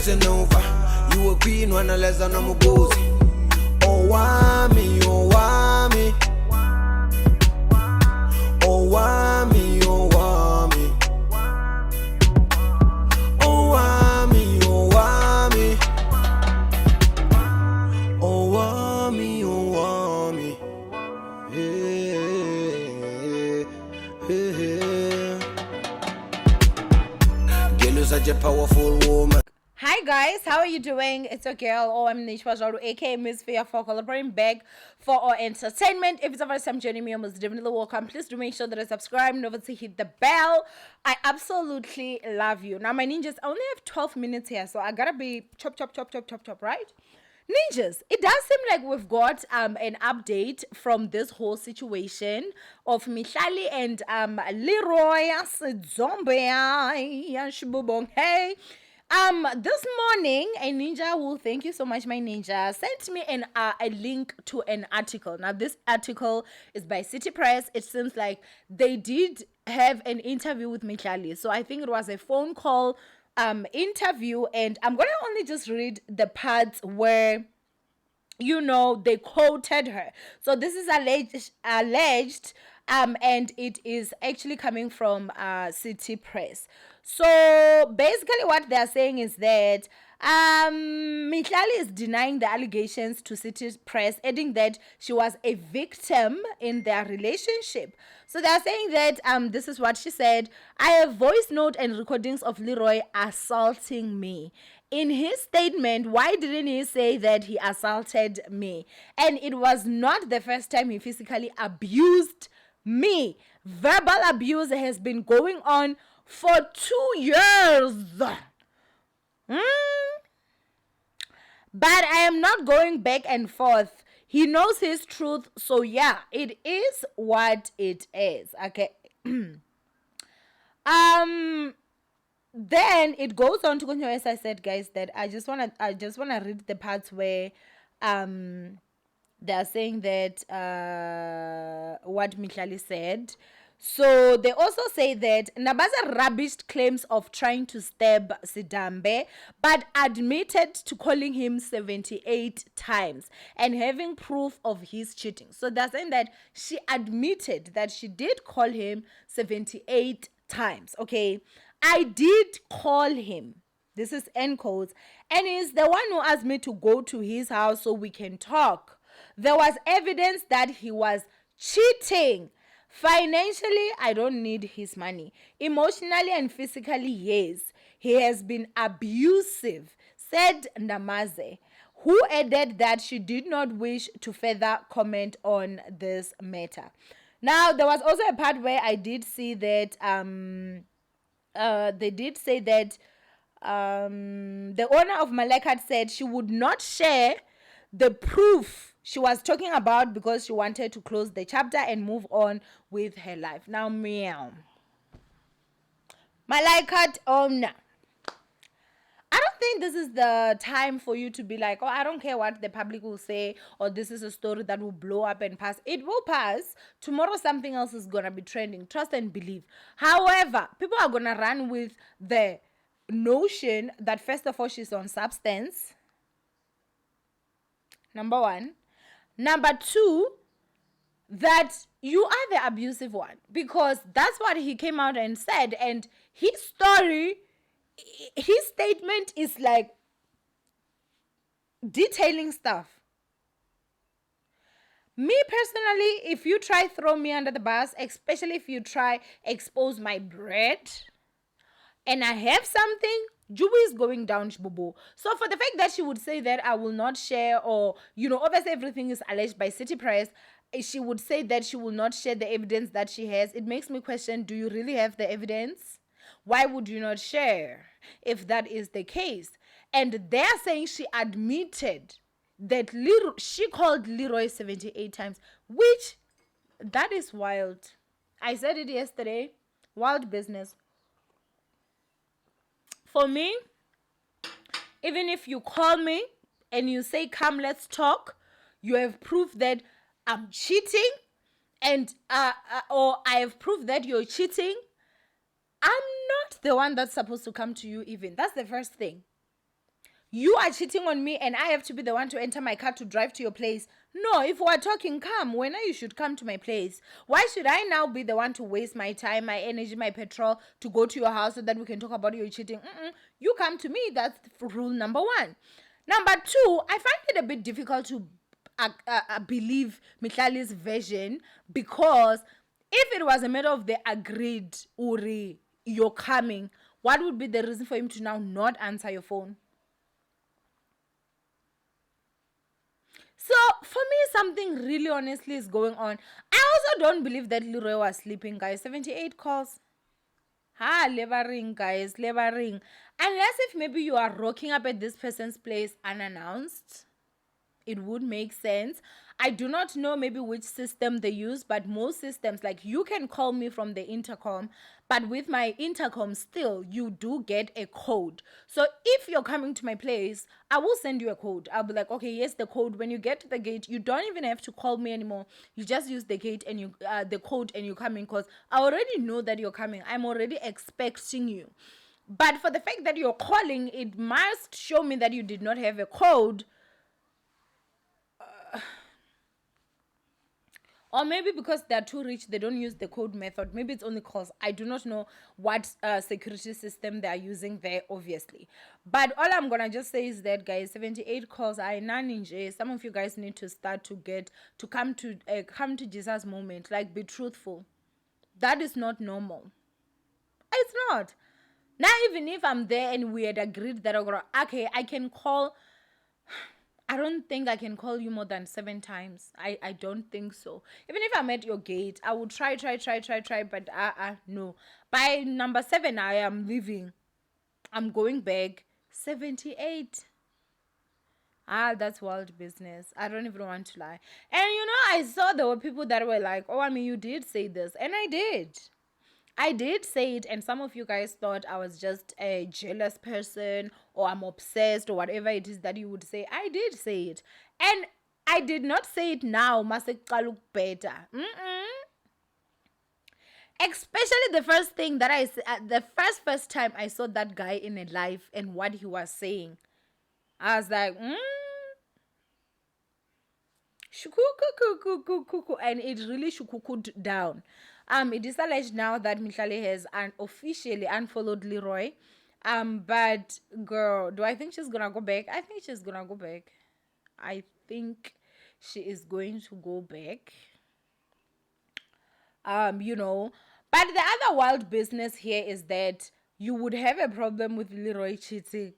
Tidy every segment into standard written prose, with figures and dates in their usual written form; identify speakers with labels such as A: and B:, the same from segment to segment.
A: listen over. You a queen when I less than I'm a gozy. Owamie, Owamie. Owamie, Owamie. Owamie, Owamie. Owamie, Owamie. Hey, hey, hey. Girl, you're such a powerful woman.
B: Hi guys, how are you doing? It's your girl, Owamie, aka Miss Fear, for collaborating back for our entertainment. If it's the first time joining me, I most definitely welcome. Please do make sure that I subscribe and over to hit the bell. I absolutely love you. Now, my ninjas, I only have 12 minutes here, so I gotta be chop, right? Ninjas, it does seem like we've got an update from this whole situation of Mihlali and Leroy. Hey. This morning, a ninja who, thank you so much, my ninja, sent me a link to an article. Now, this article is by City Press. It seems like they did have an interview with Mihlali. So I think it was a phone call interview, and I'm gonna only just read the parts where they quoted her. So this is alleged, and it is actually coming from City Press. So basically what they're saying is that Mihlali is denying the allegations to City Press, adding that she was a victim in their relationship. So they're saying that this is what she said: I have voice note and recordings of Leroy assaulting me. In his statement, why didn't he say that he assaulted me? And it was not the first time he physically abused me. Verbal abuse has been going on for 2 years. But I am not going back and forth. He knows his truth. So yeah, it is what it is. Okay. Then it goes on to continue, as I said, guys, that I just wanna read the parts where they're saying that what Mihlali said. So they also say that Nabaza rubbished claims of trying to stab Sidambe, but admitted to calling him 78 times and having proof of his cheating. So they're saying that she admitted that she did call him 78 times. Okay, I did call him. This is end quotes. And he's the one who asked me to go to his house so we can talk. There was evidence that he was cheating. Financially, I don't need his money. Emotionally and physically, yes. He has been abusive, said Namaze, who added that she did not wish to further comment on this matter. Now, there was also a part where I did see that they did say that the owner of Malakat said she would not share the proof she was talking about because she wanted to close the chapter and move on with her life. Now, meow. Malakat owner. I don't think this is the time for you to be like, oh, I don't care what the public will say, or this is a story that will blow up and pass. It will pass. Tomorrow something else is going to be trending. Trust and believe. However, people are going to run with the notion that, first of all, she's on substance. Number one. Number two, that you are the abusive one, because that's what he came out and said. And his statement is like detailing stuff. Me personally, if you try throw me under the bus, especially if you try expose my bread, and I have something, Jubu is going down, Shbubu. So for the fact that she would say that I will not share, or, obviously everything is alleged by City Press, she would say that she will not share the evidence that she has. It makes me question, do you really have the evidence? Why would you not share if that is the case? And they're saying she admitted that she called Leroy 78 times, which, that is wild. I said it yesterday. Wild business. For me, even if you call me and you say, come, let's talk, you have proof that I'm cheating, and or I have proof that you're cheating, I'm not the one that's supposed to come to you even. That's the first thing. you are cheating on me and I have to be the one to enter my car to drive to your place. No, if we're talking, come. When you should come to my place. Why should I now be the one to waste my time, my energy, my petrol to go to your house so that we can talk about you cheating? You come to me. That's rule number one. Number two, I find it a bit difficult to believe Mihlali's version, because if it was a matter of they agreed, Uri, you're coming, what would be the reason for him to now not answer your phone? So for me, something really honestly is going on. I also don't believe that Leroy was sleeping, guys. 78 calls. Levering, guys, levering. Unless if maybe you are rocking up at this person's place unannounced, it would make sense. I do not know maybe which system they use, but most systems, like you can call me from the intercom, but with my intercom still, you do get a code. So if you're coming to my place, I will send you a code. I'll be like, okay, yes, the code. When you get to the gate, you don't even have to call me anymore. You just use the gate and the code and you come in, because I already know that you're coming. I'm already expecting you. But for the fact that you're calling, it must show me that you did not have a code. Or maybe because they're too rich, they don't use the code method. Maybe it's only calls. I do not know what security system they are using there, obviously. But all I'm going to just say is that, guys, 78 calls are ninja. Some of you guys need to start to come to Jesus moment. Like, be truthful. That is not normal. It's not. Now, even if I'm there and we had agreed that, okay, I can call... I don't think I can call you more than 7 times. I don't think so. Even if I'm at your gate, I would try, but no. By number 7, I am leaving. I'm going back. 78. That's wild business. I don't even want to lie. And I saw there were people that were like, oh, I mean, you did say this. And I did. I did say it, and some of you guys thought I was just a jealous person or I'm obsessed or whatever it is that you would say. I did say it. And I did not say it now. Masekaluk better. Especially the first thing that I said, the first time I saw that guy in a live and what he was saying. I was like, shukukukukukukuku, and it really shukukud down. It is alleged now that Mihlali has officially unfollowed Leroy. But girl, do I think she's gonna go back? I think she's gonna go back. I think she is going to go back. But the other wild business here is that you would have a problem with Leroy cheating.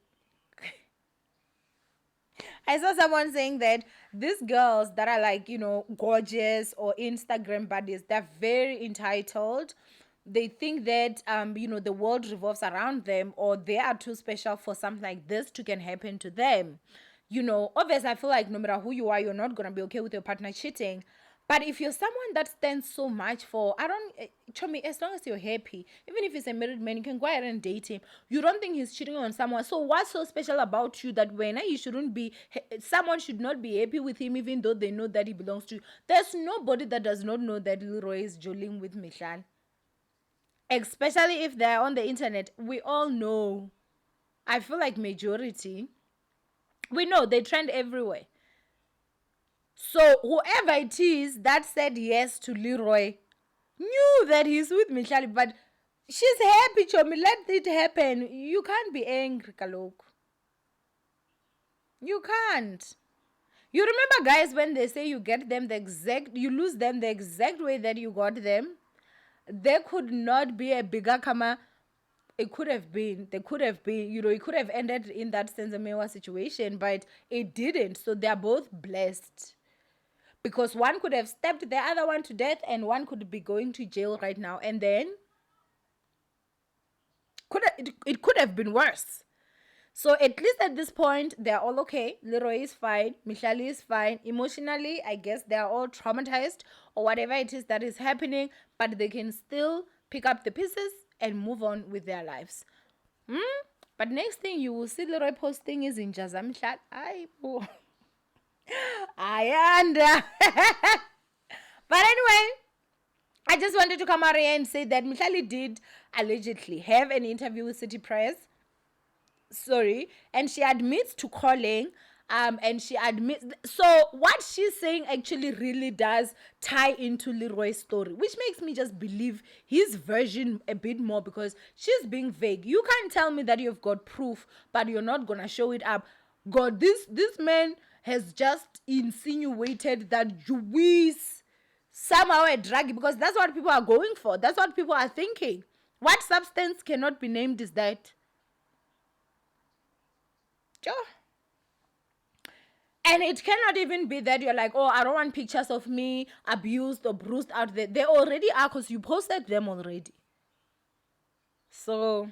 B: I saw someone saying that these girls that are like, gorgeous or Instagram buddies, they're very entitled. They think that, the world revolves around them, or they are too special for something like this to can happen to them. Obviously, I feel like no matter who you are, you're not going to be okay with your partner cheating. But if you're someone that stands so much for, as long as you're happy, even if he's a married man, you can go ahead and date him. You don't think he's cheating on someone. So what's so special about you that when someone should not be happy with him, even though they know that he belongs to you? There's nobody that does not know that Leroy is joling with Mihlali. Especially if they're on the internet. We all know. I feel like majority. We know they trend everywhere. So whoever it is that said yes to Leroy knew that he's with Mihlali, but she's happy, Chomi. Let it happen. You can't be angry, Kalok. You can't. You remember, guys, when they say you lose them the exact way that you got them? There could not be a bigger karma. It could have been. It could have ended in that Senzamewa situation, but it didn't. So they're both blessed. Because one could have stabbed the other one to death, and one could be going to jail right now. And then it could have been worse. So at least at this point, they're all okay. Leroy is fine. Mihlali is fine. Emotionally, I guess they're all traumatized or whatever it is that is happening. But they can still pick up the pieces and move on with their lives. But next thing you will see Leroy posting is in Jaza Mihlali. I under. But anyway, I just wanted to come out here and say that Mihlali did allegedly have an interview with City Press. sorry, and she admits to calling. And she admits, so what she's saying actually really does tie into Leroy's story, which makes me just believe his version a bit more, because she's being vague. You can't tell me that you've got proof but you're not gonna show it up. God, this man has just insinuated that Juice somehow a drug, because that's what people are going for, that's what people are thinking. What substance cannot be named is that? Sure. And it cannot even be that you're like, oh, I don't want pictures of me abused or bruised out there. They already are, because you posted them already. So